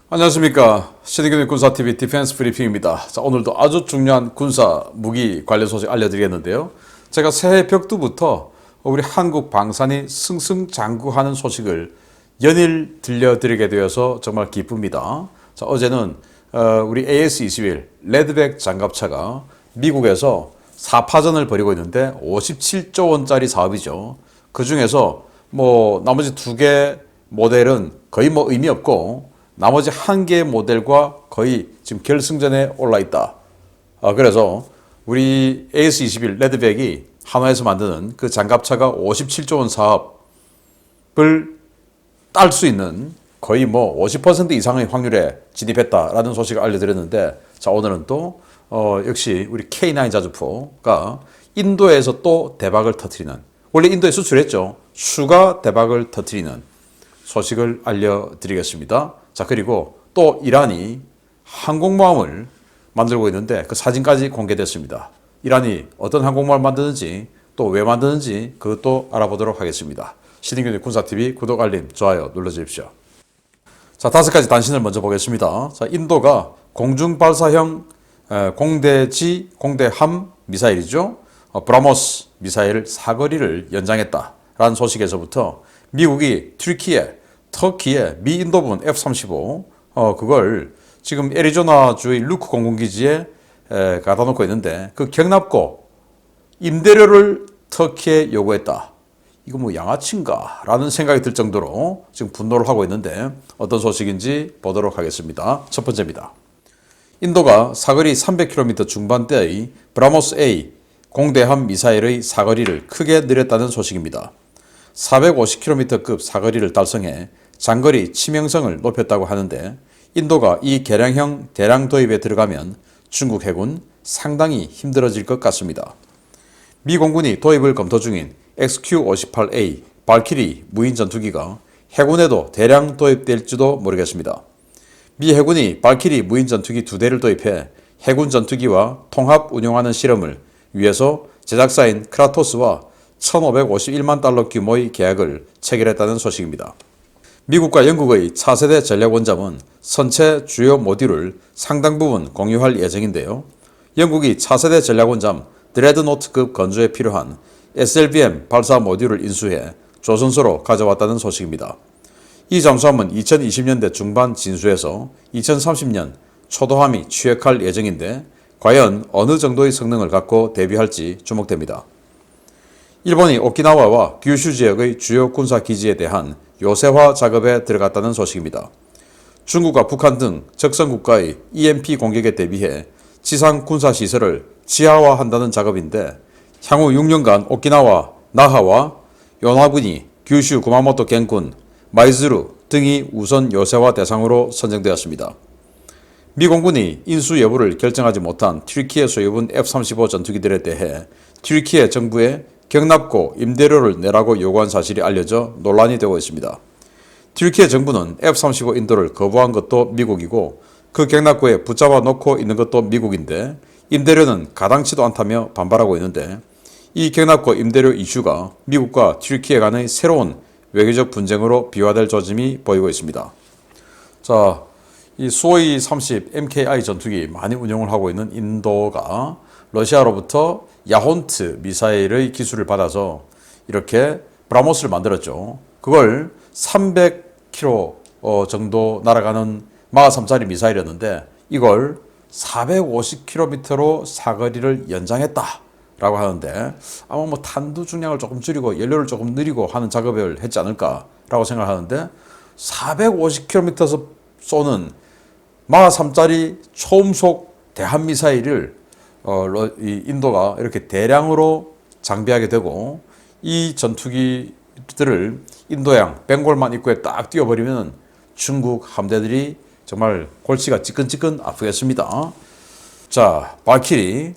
안녕하십니까. 신의균의 군사TV 디펜스 브리핑입니다. 자, 오늘도 아주 중요한 군사 무기 관련 소식 알려드리겠는데요. 제가 새해 벽두부터 우리 한국 방산이 승승장구하는 소식을 연일 들려드리게 되어서 정말 기쁩니다. 자, 어제는 우리 AS-21 레드백 장갑차가 미국에서 4파전을 벌이고 있는데 57조 원짜리 사업이죠. 그 중에서 나머지 두 개 모델은 거의 의미 없고 나머지 한 개의 모델과 거의 지금 결승전에 올라 있다. 그래서 우리 AS-21 레드백이 한화에서 만드는 그 장갑차가 57조 원 사업을 딸 수 있는 거의 50% 이상의 확률에 진입했다라는 소식을 알려드렸는데, 자, 오늘은 또 역시 우리 K9 자주포가 인도에서 또 대박을 터뜨리는, 원래 인도에 수출했죠. 슈가 대박을 터뜨리는 소식을 알려드리겠습니다. 자, 그리고 또 이란이 항공모함을 만들고 있는데 그 사진까지 공개됐습니다. 이란이 어떤 항공모함을 만드는지 또 왜 만드는지 그것도 알아보도록 하겠습니다. 신의균의 군사TV 구독, 알림, 좋아요 눌러주십시오. 자, 5가지 단신을 먼저 보겠습니다. 자, 인도가 공중발사형 공대함 미사일이죠. 브라모스 미사일 사거리를 연장했다라는 소식에서부터 미국이 터키의 미 인도군 F-35 그걸 지금 애리조나주의 루크 공군기지에 가다 놓고 있는데 그 경납고 임대료를 터키에 요구했다. 이거 양아치인가? 라는 생각이 들 정도로 지금 분노를 하고 있는데 어떤 소식인지 보도록 하겠습니다. 첫 번째입니다. 인도가 사거리 300km 중반대의 브라모스 A 공대함 미사일의 사거리를 크게 늘렸다는 소식입니다. 450km급 사거리를 달성해 장거리 치명성을 높였다고 하는데, 인도가 이 개량형 대량 도입에 들어가면 중국 해군 상당히 힘들어질 것 같습니다. 미 공군이 도입을 검토 중인 XQ-58A 발키리 무인 전투기가 해군에도 대량 도입될지도 모르겠습니다. 미 해군이 발키리 무인 전투기 2대를 도입해 해군 전투기와 통합 운용하는 실험을 위해서 제작사인 크라토스와 1,551만 달러 규모의 계약을 체결했다는 소식입니다. 미국과 영국의 차세대 전략원잠은 선체 주요 모듈을 상당 부분 공유할 예정인데요. 영국이 차세대 전략원잠 드레드노트급 건조에 필요한 SLBM 발사 모듈을 인수해 조선소로 가져왔다는 소식입니다. 이 잠수함은 2020년대 중반 진수해서 2030년 초도함이 취역할 예정인데 과연 어느 정도의 성능을 갖고 대비할지 주목됩니다. 일본이 오키나와와 규슈 지역의 주요 군사기지에 대한 요새화 작업에 들어갔다는 소식입니다. 중국과 북한 등 적성국가의 EMP 공격에 대비해 지상 군사시설을 지하화한다는 작업인데, 향후 6년간 오키나와, 나하와 요나구니, 규슈, 구마모토 겐군, 마이즈루 등이 우선 요새화 대상으로 선정되었습니다. 미 공군이 인수 여부를 결정하지 못한 튀르키예 소유분 F-35 전투기들에 대해 튀르키예 정부에 경납고 임대료를 내라고 요구한 사실이 알려져 논란이 되고 있습니다. 튀르키예 정부는 F-35 인도를 거부한 것도 미국이고 그 경납고에 붙잡아 놓고 있는 것도 미국인데 임대료는 가당치도 않다며 반발하고 있는데, 이 경납고 임대료 이슈가 미국과 튀르키예 간의 새로운 외교적 분쟁으로 비화될 조짐이 보이고 있습니다. 자, 이 수호이 30 MKI 전투기 많이 운용을 하고 있는 인도가 러시아로부터 야혼트 미사일의 기술을 받아서 이렇게 브라모스를 만들었죠. 그걸 300km 정도 날아가는 마3짜리 미사일이었는데 이걸 450km로 사거리를 연장했다라고 하는데, 아마 탄두 중량을 조금 줄이고 연료를 조금 느리고 하는 작업을 했지 않을까라고 생각하는데, 450km에서 쏘는 마3짜리 초음속 대함미사일을 이 인도가 이렇게 대량으로 장비하게 되고, 이 전투기들을 인도양 벵골만 입구에 딱 띄워버리면 중국 함대들이 정말 골치가 찌끈찌끈 아프겠습니다. 자, 발키리,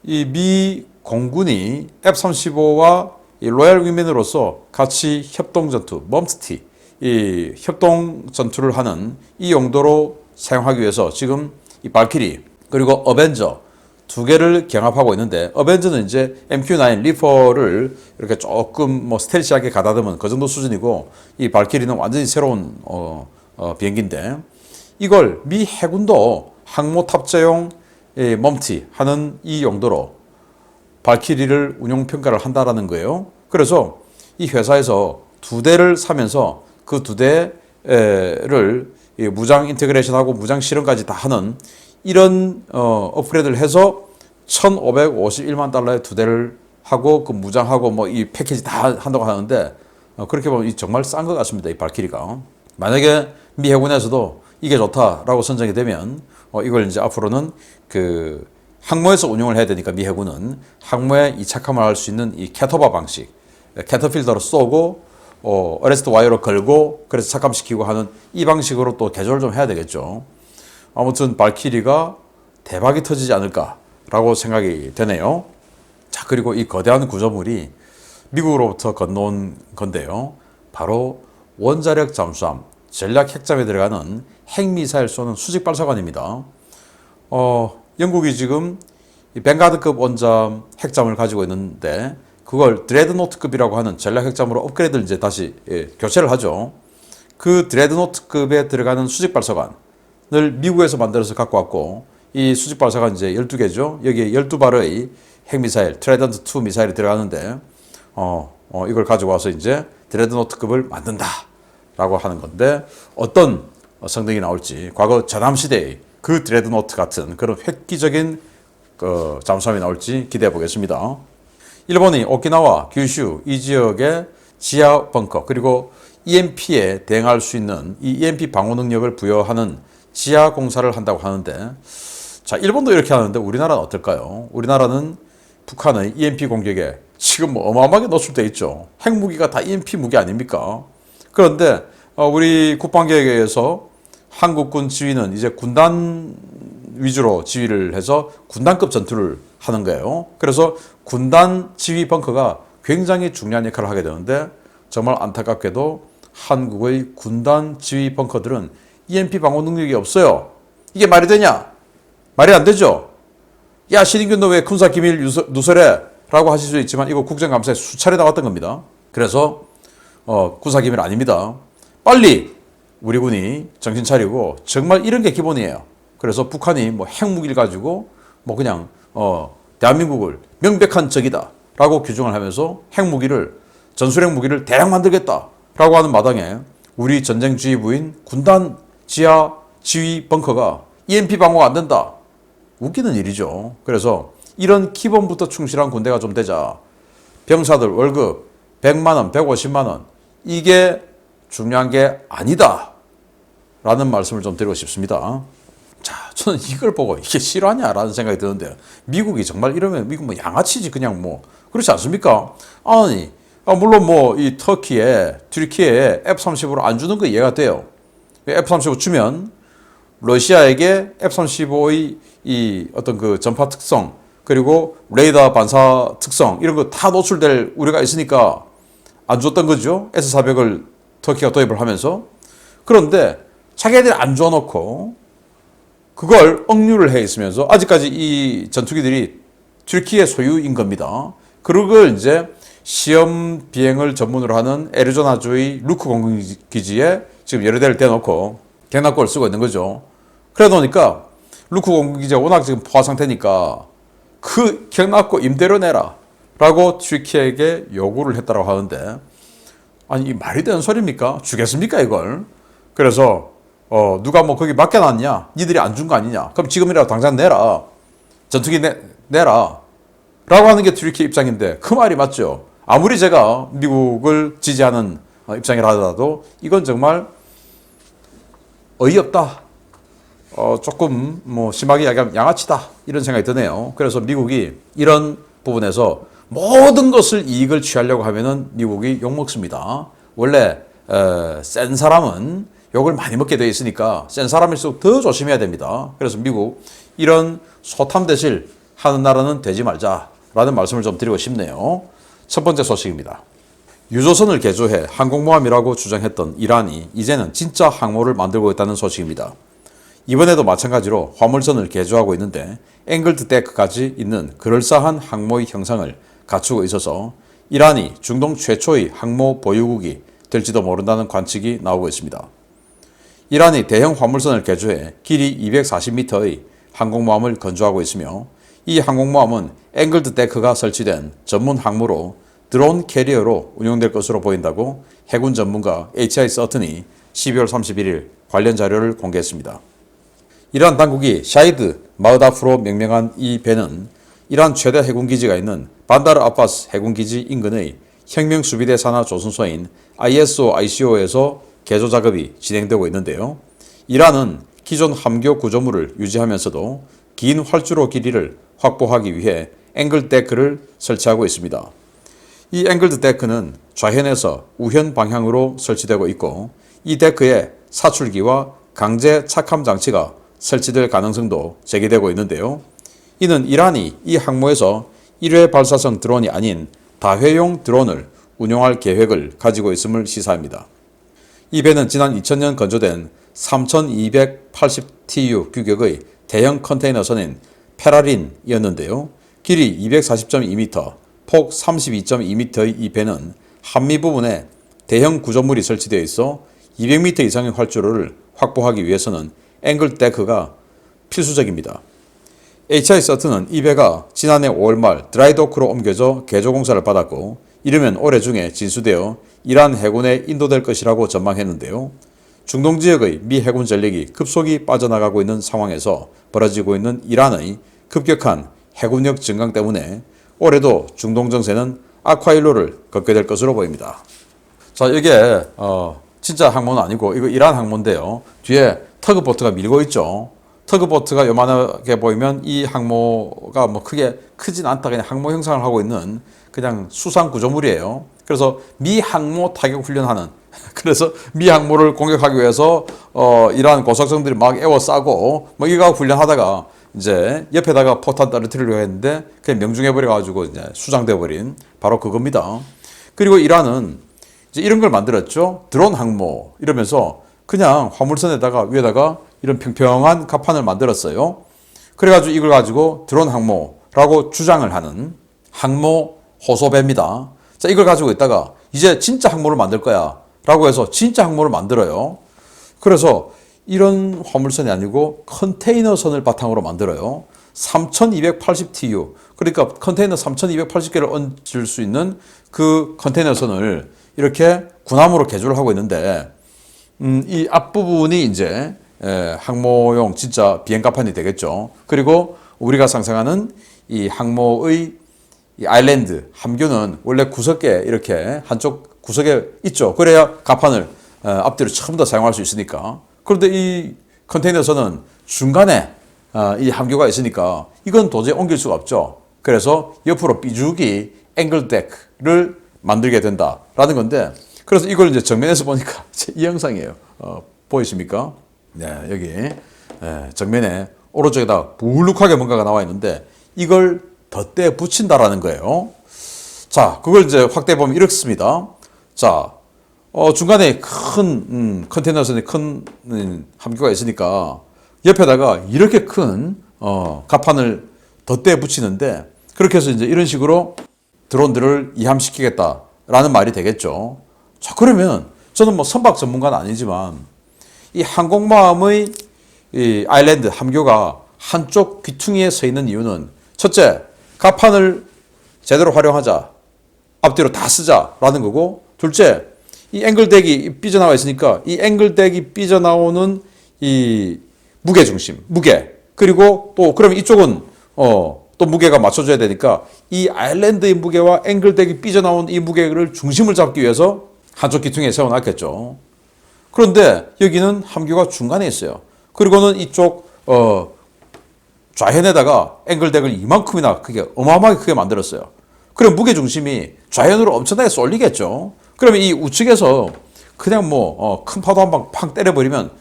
이 미 공군이 F-35와 이 로얄 윙맨으로서 같이 협동 전투, 멈스티, 이 협동 전투를 하는 이 용도로 사용하기 위해서 지금 이 발키리 그리고 어벤저 두 개를 경합하고 있는데, 어벤져는 이제 MQ-9 리퍼를 이렇게 조금 스텔시하게 가다듬은 그 정도 수준이고, 이 발키리는 완전히 새로운 비행기인데, 이걸 미 해군도 항모 탑재용 멈티 하는 이 용도로 발키리를 운용 평가를 한다라는 거예요. 그래서 이 회사에서 2대를 사면서 그 2대를 무장 인테그레이션하고 무장 실험까지 다 하는 이런 업그레이드를 해서 1,551만 달러에 2대를 하고 그 무장하고 뭐 이 패키지 다 한다고 하는데 그렇게 보면 정말 싼 것 같습니다. 이 발키리가. 만약에 미 해군에서도 이게 좋다라고 선정이 되면 이걸 이제 앞으로는 그 항모에서 운용을 해야 되니까 미 해군은 항모에 이착함을 할 수 있는 이 캐터바 방식, 캐터필더로 쏘고 어레스트 와이어로 걸고 그래서 착감시키고 하는 이 방식으로 또 개조를 좀 해야 되겠죠. 아무튼 발키리가 대박이 터지지 않을까라고 생각이 되네요. 자, 그리고 이 거대한 구조물이 미국으로부터 건너온 건데요. 바로 원자력 잠수함, 전략 핵잠에 들어가는 핵미사일 쏘는 수직 발사관입니다. 영국이 지금 뱅가드급 원잠 핵잠을 가지고 있는데 그걸 드레드노트급이라고 하는 전략 핵잠으로 업그레이드를 이제 다시 교체를 하죠. 그 드레드노트급에 들어가는 수직 발사관을 미국에서 만들어서 갖고 왔고 이 수직 발사관 이제 12개죠. 여기에 12발의 핵미사일, 트라이던트 2 미사일이 들어가는데 이걸 가지고 와서 이제 드레드노트급을 만든다라고 하는 건데 어떤 성능이 나올지 과거 전함 시대의 그 드레드노트 같은 그런 획기적인 잠수함이 나올지 기대해 보겠습니다. 일본이 오키나와, 규슈 이 지역의 지하 벙커 그리고 EMP에 대응할 수 있는 이 EMP 방어 능력을 부여하는 지하 공사를 한다고 하는데 자, 일본도 이렇게 하는데 우리나라는 어떨까요? 우리나라는 북한의 EMP 공격에 지금 뭐 어마어마하게 노출돼 있죠. 핵무기가 다 EMP 무기 아닙니까? 그런데 우리 국방계획에서 한국군 지휘는 이제 군단 위주로 지휘를 해서 군단급 전투를 하는 거예요. 그래서 군단 지휘 벙커가 굉장히 중요한 역할을 하게 되는데 정말 안타깝게도 한국의 군단 지휘 벙커들은 EMP 방어 능력이 없어요. 이게 말이 되냐? 말이 안 되죠. 야, 신인균 너 왜 군사 기밀 누설해? 라고 하실 수 있지만 이거 국정감사에 수차례 나왔던 겁니다. 그래서 군사 기밀 아닙니다. 빨리 우리 군이 정신 차리고 정말 이런 게 기본이에요. 그래서 북한이 뭐 핵무기를 가지고 뭐 그냥 대한민국을 명백한 적이다 라고 규정을 하면서 핵무기를 전술핵 무기를 대량 만들겠다 라고 하는 마당에 우리 전쟁지휘부인 군단 지하 지휘 벙커가 EMP 방어가 안 된다. 웃기는 일이죠. 그래서 이런 기본부터 충실한 군대가 좀 되자. 병사들 월급 100만 원, 150만 원 이게 중요한 게 아니다 라는 말씀을 좀 드리고 싶습니다. 자, 저는 이걸 보고 이게 실화냐라는 생각이 드는데 미국이 정말 이러면 미국 뭐 양아치지 그냥 뭐 그렇지 않습니까? 아니 물론 뭐 이 터키에 F-35를 안 주는 거 이해가 돼요. F-35 주면 러시아에게 F-35의 이 어떤 그 전파 특성 그리고 레이더 반사 특성 이런 거 다 노출될 우려가 있으니까 안 줬던 거죠. S-400을 터키가 도입을 하면서. 그런데 자기들이 안 줘놓고 그걸 억류를 해 있으면서 아직까지 이 전투기들이 튀르키예 소유인 겁니다. 그걸 이제 시험 비행을 전문으로 하는 애리조나주의 루크 공군기지에 지금 여러 대를 대놓고 경납고를 쓰고 있는 거죠. 그래 놓으니까 루크 공군기지가 워낙 지금 포화 상태니까 그 경납고 임대료 내라 라고 튀르키예에게 요구를 했다고 하는데 아니 이 말이 되는 소리입니까? 주겠습니까 이걸? 그래서 누가 뭐 거기 맡겨놨냐? 니들이 안 준 거 아니냐? 그럼 지금이라도 당장 내라. 전투기 내라. 라고 하는 게 튀르키예 입장인데 그 말이 맞죠? 아무리 제가 미국을 지지하는 입장이라 하더라도 이건 정말 어이없다. 조금 뭐 심하게 이야기하면 양아치다. 이런 생각이 드네요. 그래서 미국이 이런 부분에서 모든 것을 이익을 취하려고 하면은 미국이 욕먹습니다. 원래 센 사람은 욕을 많이 먹게 되어 있으니까 센 사람일수록 더 조심해야 됩니다. 그래서 미국 이런 소탐대실 하는 나라는 되지 말자라는 말씀을 좀 드리고 싶네요. 첫 번째 소식입니다. 유조선을 개조해 항공모함이라고 주장했던 이란이 이제는 진짜 항모를 만들고 있다는 소식입니다. 이번에도 마찬가지로 화물선을 개조하고 있는데 앵글드 데크까지 있는 그럴싸한 항모의 형상을 갖추고 있어서 이란이 중동 최초의 항모 보유국이 될지도 모른다는 관측이 나오고 있습니다. 이란이 대형 화물선을 개조해 길이 240m의 항공모함을 건조하고 있으며 이 항공모함은 앵글드 데크가 설치된 전문 항모로 드론 캐리어로 운용될 것으로 보인다고 해군 전문가 HI 서튼이 12월 31일 관련 자료를 공개했습니다. 이란 당국이 샤이드 마흐다프로 명명한 이 배는 이란 최대 해군기지가 있는 반다르 아바스 해군기지 인근의 혁명수비대 산하 조선소인 ISO-ICO에서 개조 작업이 진행되고 있는데요. 이란은 기존 함교 구조물을 유지하면서도 긴 활주로 길이를 확보하기 위해 앵글 데크를 설치하고 있습니다. 이 앵글드 데크는 좌현에서 우현 방향으로 설치되고 있고 이 데크에 사출기와 강제 착함 장치가 설치될 가능성도 제기되고 있는데요. 이는 이란이 이 항모에서 1회 발사성 드론이 아닌 다회용 드론을 운용할 계획을 가지고 있음을 시사합니다. 이 배는 지난 2000년 건조된 3280TU 규격의 대형 컨테이너선인 페라린이었는데요. 길이 240.2m, 폭 32.2m의 이 배는 한미 부분에 대형 구조물이 설치되어 있어 200m 이상의 활주로를 확보하기 위해서는 앵글 데크가 필수적입니다. HI 서튼은 이 배가 지난해 5월 말 드라이도크로 옮겨져 개조 공사를 받았고 이르면 올해 중에 진수되어 이란 해군에 인도될 것이라고 전망했는데요. 중동 지역의 미 해군 전력이 급속히 빠져나가고 있는 상황에서 벌어지고 있는 이란의 급격한 해군력 증강 때문에 올해도 중동 정세는 악화일로를 걷게 될 것으로 보입니다. 자, 이게 진짜 항모는 아니고 이거 이란 항모인데요. 뒤에 터그보트가 밀고 있죠. 터그보트가 요만하게 보이면 이 항모가 뭐 크진 않다. 그냥 항모 형상을 하고 있는 그냥 수상 구조물이에요. 그래서 미 항모 타격 훈련하는 그래서 미 항모를 공격하기 위해서 이란 고속성들이 막 에워싸고 뭐 이거 훈련하다가 이제 옆에다가 포탄 떨어뜨리려고 했는데 그냥 명중해 버려 가지고 이제 수장돼 버린 바로 그겁니다. 그리고 이란은 이제 이런 걸 만들었죠. 드론 항모 이러면서 그냥 화물선에다가 위에다가 이런 평평한 갑판을 만들었어요. 그래가지고 이걸 가지고 드론 항모라고 주장을 하는 항모 호소배입니다. 자, 이걸 가지고 있다가 이제 진짜 항모를 만들 거야 라고 해서 진짜 항모를 만들어요. 그래서 이런 화물선이 아니고 컨테이너선을 바탕으로 만들어요. 3280TU 그러니까 컨테이너 3280개를 얹을 수 있는 그 컨테이너선을 이렇게 군함으로 개조를 하고 있는데 이 앞부분이 이제 항모용 진짜 비행갑판이 되겠죠. 그리고 우리가 상상하는 이 항모의 이 아일랜드 함교는 원래 구석에 이렇게 한쪽 구석에 있죠. 그래야 갑판을 앞뒤로 전부 다 사용할 수 있으니까. 그런데 이 컨테이너선은 중간에 이 함교가 있으니까 이건 도저히 옮길 수가 없죠. 그래서 옆으로 삐죽이 앵글 데크를 만들게 된다라는 건데 그래서 이걸 이제 정면에서 보니까 이 영상이에요. 보이십니까? 네, 여기 정면에 오른쪽에다 불룩하게 뭔가가 나와 있는데 이걸 덧대 붙인다라는 거예요. 자, 그걸 이제 확대해 보면 이렇습니다. 자, 중간에 큰 컨테이너선에 큰 함교가 있으니까 옆에다가 이렇게 큰 갑판을 덧대 붙이는데 그렇게 해서 이제 이런 식으로 드론들을 이함시키겠다라는 말이 되겠죠. 자, 그러면 저는 뭐 선박 전문가는 아니지만 이 항공모함의 이 아일랜드 함교가 한쪽 귀퉁이에 서 있는 이유는 첫째, 갑판을 제대로 활용하자, 앞뒤로 다 쓰자라는 거고, 둘째, 이 앵글덱이 삐져나와 있으니까 이 앵글덱이 삐져나오는 이 무게 중심, 무게, 그리고 또 그러면 이쪽은 또 무게가 맞춰줘야 되니까 이 아일랜드의 무게와 앵글덱이 삐져나온 이 무게를 중심을 잡기 위해서 한쪽 귀퉁이에 세워놨겠죠. 그런데 여기는 함교가 중간에 있어요. 그리고는 이쪽 좌현에다가 앵글덱을 이만큼이나 크게 어마어마하게 크게 만들었어요. 그럼 무게 중심이 좌현으로 엄청나게 쏠리겠죠. 그러면 이 우측에서 그냥 뭐 큰 파도 한 방 팡 때려버리면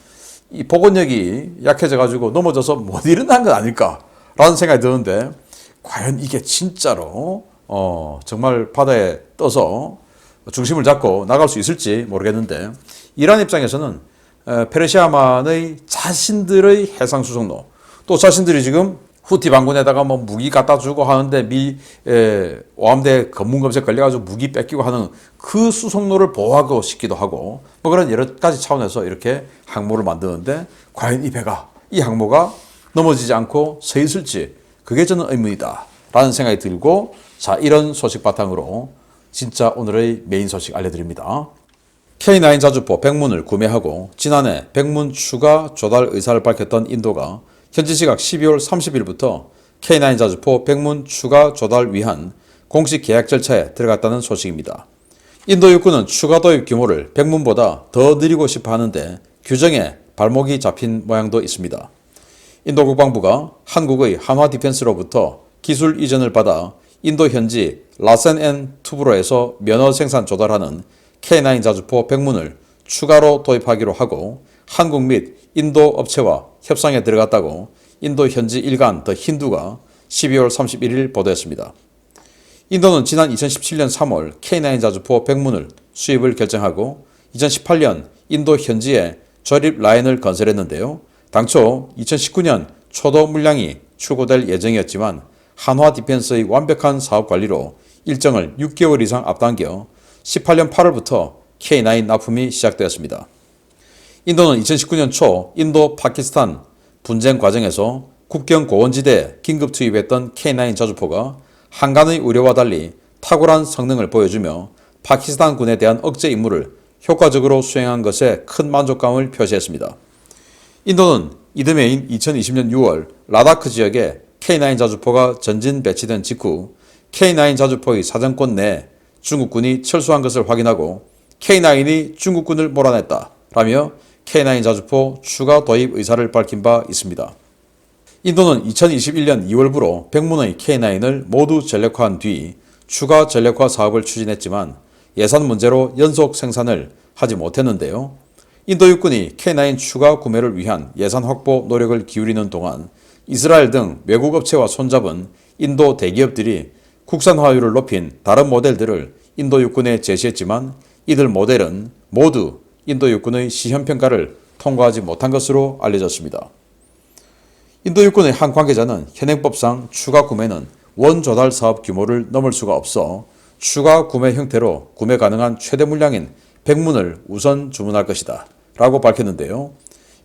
이 복원력이 약해져 가지고 넘어져서 못 일어난 건 아닐까라는 생각이 드는데 과연 이게 진짜로 정말 바다에 떠서 중심을 잡고 나갈 수 있을지 모르겠는데 이란 입장에서는 페르시아만의 자신들의 해상 수송로 또 자신들이 지금 후티 반군에다가 뭐 무기 갖다 주고 하는데 미 오함대 검문 검색 걸려가지고 무기 뺏기고 하는 그 수송로를 보호하고 싶기도 하고 뭐 그런 여러 가지 차원에서 이렇게 항모를 만드는데 과연 이 항모가 넘어지지 않고 서 있을지 그게 저는 의문이다 라는 생각이 들고 자 이런 소식 바탕으로 진짜 오늘의 메인 소식 알려드립니다. K9 자주포 100문을 구매하고 지난해 100문 추가 조달 의사를 밝혔던 인도가 현지 시각 12월 30일부터 K9 자주포 100문 추가 조달 위한 공식 계약 절차에 들어갔다는 소식입니다. 인도 육군은 추가 도입 규모를 100문보다 더 늘리고 싶어 하는데 규정에 발목이 잡힌 모양도 있습니다. 인도 국방부가 한국의 한화 디펜스로부터 기술 이전을 받아 인도 현지 라센 앤 투브로에서 면허 생산 조달하는 K9 자주포 100문을 추가로 도입하기로 하고 한국 및 인도 업체와 협상에 들어갔다고 인도 현지 일간 더 힌두가 12월 31일 보도했습니다. 인도는 지난 2017년 3월 K9 자주포 100문을 수입을 결정하고 2018년 인도 현지에 조립 라인을 건설했는데요. 당초 2019년 초도 물량이 출고될 예정이었지만 한화 디펜스의 완벽한 사업 관리로 일정을 6개월 이상 앞당겨 18년 8월부터 K9 납품이 시작되었습니다. 인도는 2019년 초 인도 파키스탄 분쟁 과정에서 국경 고원지대에 긴급 투입했던 K9 자주포가 한간의 우려와 달리 탁월한 성능을 보여주며 파키스탄 군에 대한 억제 임무를 효과적으로 수행한 것에 큰 만족감을 표시했습니다. 인도는 이듬해인 2020년 6월 라다크 지역에 K9 자주포가 전진 배치된 직후 K9 자주포의 사정권 내에 중국군이 철수한 것을 확인하고 K9이 중국군을 몰아냈다 라며 K9 자주포 추가 도입 의사를 밝힌 바 있습니다. 인도는 2021년 2월부로 100문의 K9을 모두 전력화한 뒤 추가 전력화 사업을 추진했지만 예산 문제로 연속 생산을 하지 못했는데요. 인도 육군이 K9 추가 구매를 위한 예산 확보 노력을 기울이는 동안 이스라엘 등 외국 업체와 손잡은 인도 대기업들이 국산화율을 높인 다른 모델들을 인도 육군에 제시했지만 이들 모델은 모두 인도 육군의 시험평가를 통과하지 못한 것으로 알려졌습니다. 인도 육군의 한 관계자는 현행법상 추가 구매는 원조달 사업 규모를 넘을 수가 없어 추가 구매 형태로 구매 가능한 최대 물량인 100문을 우선 주문할 것이다 라고 밝혔는데요.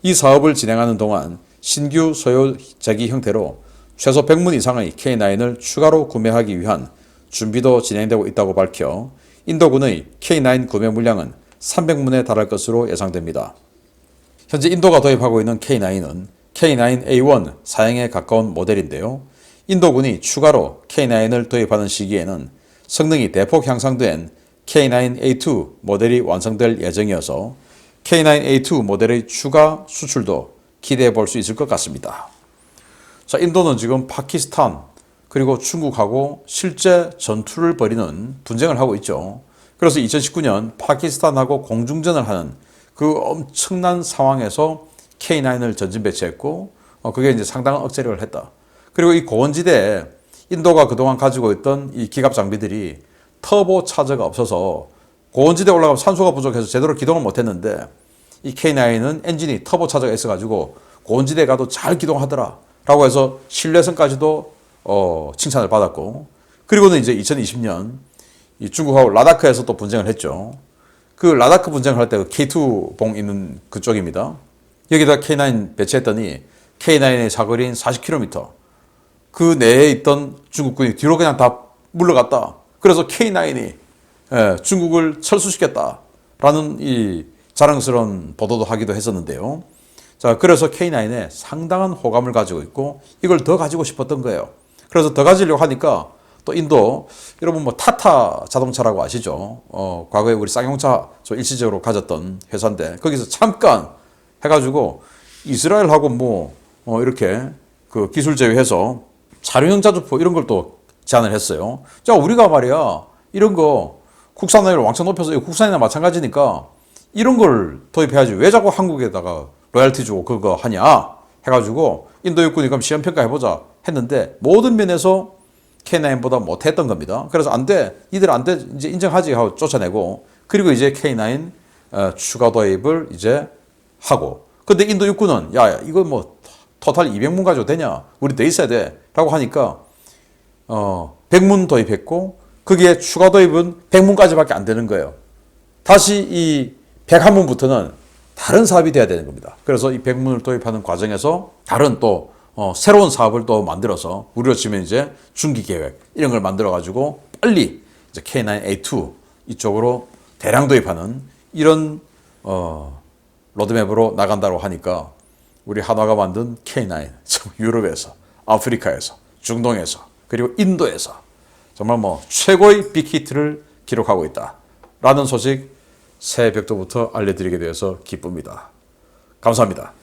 이 사업을 진행하는 동안 신규 소요 제기 형태로 최소 100문 이상의 K9을 추가로 구매하기 위한 준비도 진행되고 있다고 밝혀 인도군의 K9 구매 물량은 300문에 달할 것으로 예상됩니다. 현재 인도가 도입하고 있는 K9은 K9A1 사양에 가까운 모델인데요. 인도군이 추가로 K9을 도입하는 시기에는 성능이 대폭 향상된 K9A2 모델이 완성될 예정이어서 K9A2 모델의 추가 수출도 기대해 볼 수 있을 것 같습니다. 자, 인도는 지금 파키스탄 그리고 중국하고 실제 전투를 벌이는 분쟁을 하고 있죠. 그래서 2019년 파키스탄하고 공중전을 하는 그 엄청난 상황에서 K9을 전진 배치했고 그게 이제 상당한 억제력을 했다. 그리고 이 고원지대에 인도가 그동안 가지고 있던 이 기갑 장비들이 터보 차저가 없어서 고원지대에 올라가면 산소가 부족해서 제대로 기동을 못했는데 이 K9은 엔진이 터보 차저가 있어가지고 고원지대에 가도 잘 기동하더라 라고 해서 신뢰성까지도 칭찬을 받았고 그리고는 이제 2020년 이 중국하고 라다크에서 또 분쟁을 했죠. 그 라다크 분쟁을 할 때 K2 봉 있는 그쪽입니다. 여기다 K9 배치했더니 K9의 사거리인 40km 그 내에 있던 중국군이 뒤로 그냥 다 물러갔다. 그래서 K9이 중국을 철수시켰다라는 이 자랑스러운 보도도 하기도 했었는데요. 자, 그래서 K9에 상당한 호감을 가지고 있고 이걸 더 가지고 싶었던 거예요. 그래서 더 가지려고 하니까 또 인도 여러분 뭐 타타 자동차라고 아시죠? 과거에 우리 쌍용차 일시적으로 가졌던 회사인데 거기서 잠깐 해가지고 이스라엘하고 뭐 이렇게 그 기술 제휴해서 자료형 자주포 이런 걸 또 제안을 했어요. 자, 우리가 말이야 이런 거 국산화율 왕창 높여서 국산이나 마찬가지니까 이런 걸 도입해야지 왜 자꾸 한국에다가 로얄티 주고 그거 하냐 해가지고 인도 육군이 그럼 시험평가 해보자 했는데 모든 면에서 K9보다 못했던 겁니다. 그래서 안 돼, 이들 안 돼, 이제 인정하지 하고 쫓아내고 그리고 이제 K9 추가 도입을 이제 하고 근데 인도 육군은 야 이거 뭐 토탈 200문 가지고 되냐? 우리 더 있어야 돼. 라고 하니까 100문 도입했고 거기에 추가 도입은 100문까지밖에 안 되는 거예요. 다시 이 101문부터는 다른 사업이 돼야 되는 겁니다. 그래서 이 100문을 도입하는 과정에서 다른 또 새로운 사업을 또 만들어서 우리로 치면 이제 중기 계획 이런 걸 만들어 가지고 빨리 이제 K9A2 이쪽으로 대량 도입하는 이런 로드맵으로 나간다고 하니까 우리 한화가 만든 K9 유럽에서 아프리카에서 중동에서 그리고 인도에서 정말 뭐 최고의 빅히트를 기록하고 있다라는 소식 새벽부터 알려드리게 되어서 기쁩니다. 감사합니다.